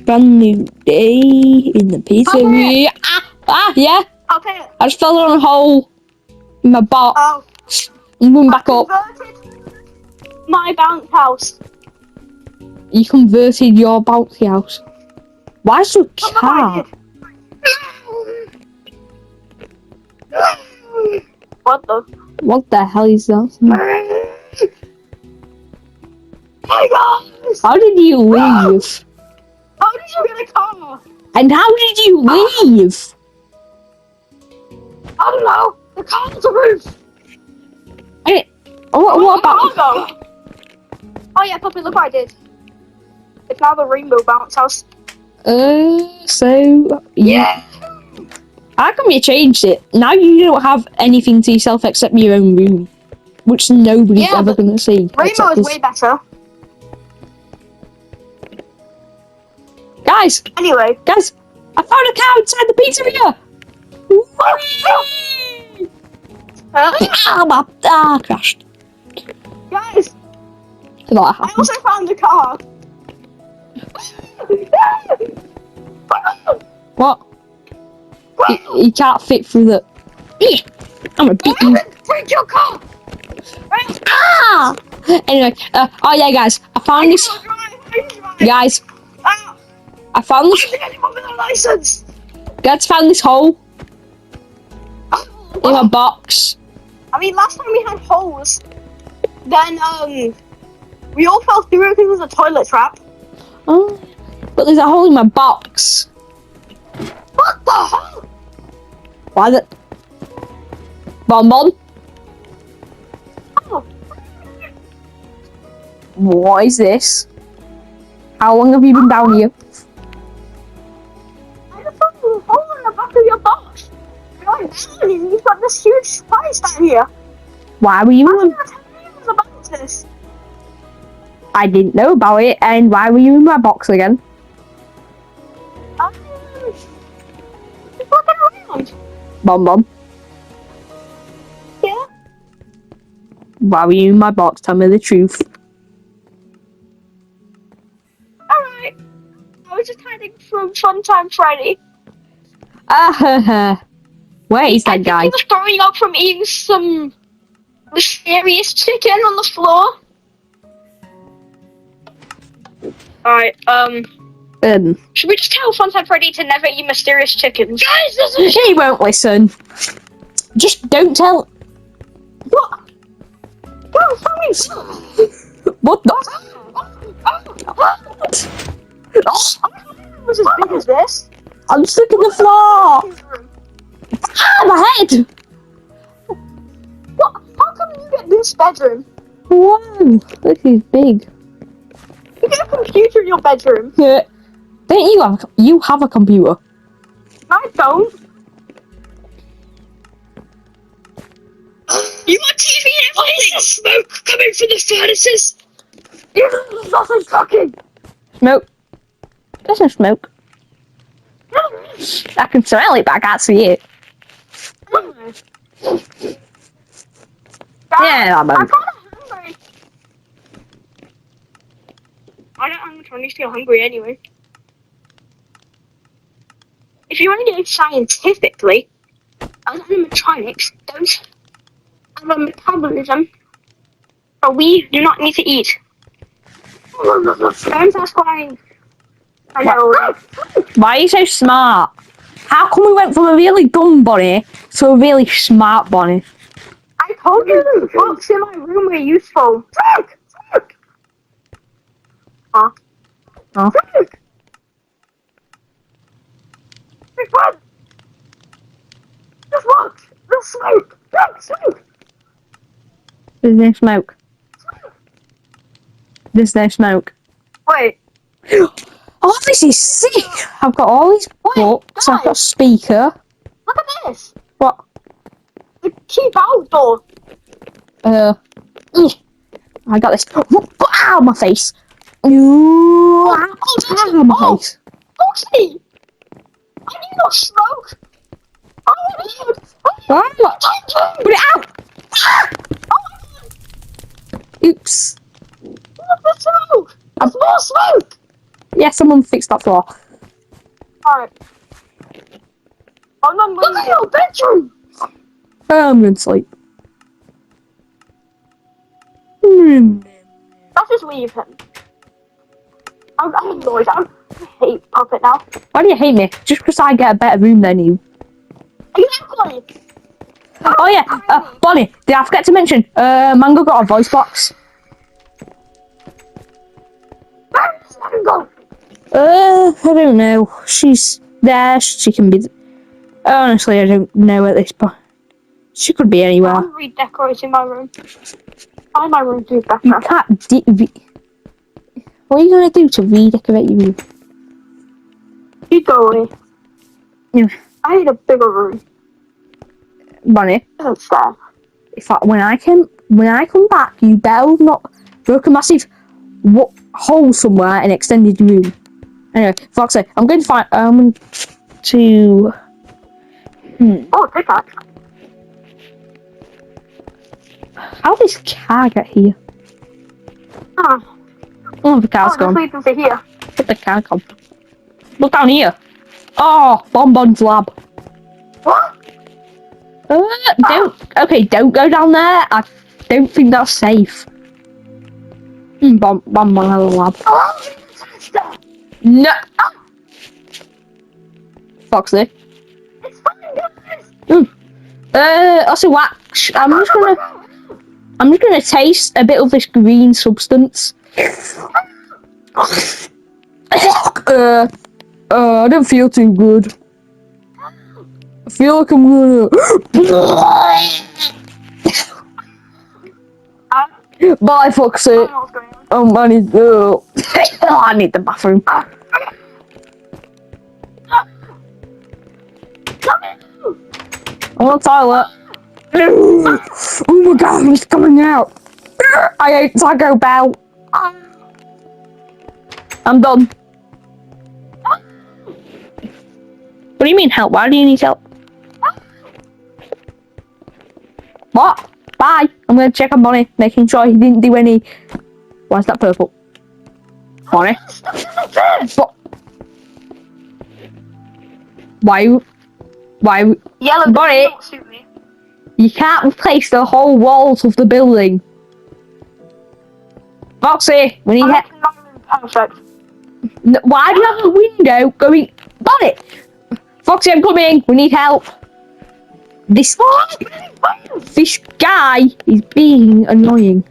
Brand new day in the pizzeria. Yeah. Okay. I just fell down a hole in my box. Oh. I'm going back up. My bounce house. You converted your bouncy house. Why is there a car? What the hell is that? Hey guys! How did you leave? How did you get a car? And how did you leave? I don't know. The car's the roof. What about? Oh yeah, Puppy, look what I did. It's now the rainbow bounce house. So yeah. How come you changed it? Now you don't have anything to yourself except your own room, which nobody's ever gonna see. Rainbow is way better. Guys! Anyway. Guys! I found a cow inside the pizzeria! Crashed. Guys! I also found a car. What? He can't fit through the... I'm gonna beat you. Take your car! Anyway, oh yeah guys, I found this... Guys, I found this... license. Guys, found this hole in a box. I mean, last time we had holes, then we all fell through it because it was a toilet trap. Oh, but there's a hole in my box. What the hell? Why the... Bonbon? Oh. What is this? How long have you been down here? I just found a hole in the back of your box. You've got this huge surprise down here. Why were you... about this? I didn't know about it, and why were you in my box again? Just walking around. Bonbon. Yeah? Why were you in my box? Tell me the truth. Alright. I was just hiding from Funtime Freddy. Where is that guy? He was throwing up from eating some mysterious chicken on the floor. Alright, should we just tell Funtime Freddy to never eat mysterious chickens? Guys, this is... He won't listen. Just don't tell... What? What? What the... What? It was as big as this. I'm stuck in the floor! My head! What? How come you get this bedroom? Whoa, this is big. You get a computer in your bedroom. Yeah. Don't you have a computer? I don't. You want TV and everything? Smoke coming from the furnaces. There's nothing cooking. Smoke. There's no smoke. I can smell it, but I can't see it. Yeah, I'm kind of hungry. I don't know how much still hungry anyway. If you want to get scientifically, animatronics don't have a metabolism, but we do not need to eat. Don't ask why. I know. Why are you so smart? How come we went from a really dumb bunny to a really smart bunny? I told you the books in my room were useful. Look! Huh? Oh. Look! What? Just look! The smoke! Look, smoke! There's no smoke. There's no smoke. Wait. Oh, this is sick! I've got all these books, I've got a speaker. Look at this! What? The keep out door! I got this. Ow, my face! Ooh, ow, my face! Foxy! I need no smoke! Oh my god! Put it out! Oh my god! Oops. Look, the smoke! There's more smoke! Yeah, someone fixed that floor. Alright. Look at your bedroom! I'm going to sleep. Let's just leave him. I'm annoyed. I hate Puppet now. Why do you hate me? Just because I get a better room than you. Exactly! Oh yeah, Bonnie, did I forget to mention, Mango got a voice box. Where's Mango? I don't know. She's there, she can be... Honestly, I don't know at this point. She could be anywhere. I'm redecorating my room. Find my room to be better. You can't what are you going to do to redecorate your room? You go away. Yeah. I need a bigger room. Bonnie, That's fair. if I, when I come back, you better not broke a massive hole somewhere and extended your room. Anyway, Foxy, I'm going to find Oh, pickaxe. how did this car get here? Oh, Oh, the car's gone. just leave them to here. Put the car gone. Look down here. Oh, Bonbon's lab. What? Don't go down there. I don't think that's safe. Bonbon has a lab. Stop. No. Foxy. It's fine, guys. Also, wax. I'm just gonna taste a bit of this green substance. I don't feel too good. I feel like I'm gonna. Bye, Foxy. I don't know what's going on. I need. I need the bathroom. I want a toilet. Oh my god, he's coming out. I ate Taco Bell. I'm done. What do you mean help? Why do you need help? What? Bye. I'm going to check on Bonnie, making sure he didn't do any... Why is that purple? Bonnie? But... Why? Yellow Bonnie, does not suit me. you can't replace the whole walls of the building. Foxy, we need help. Perfect. Why do you have a window going... Bonnie! Foxy, I'm coming. We need help. This guy is being annoying.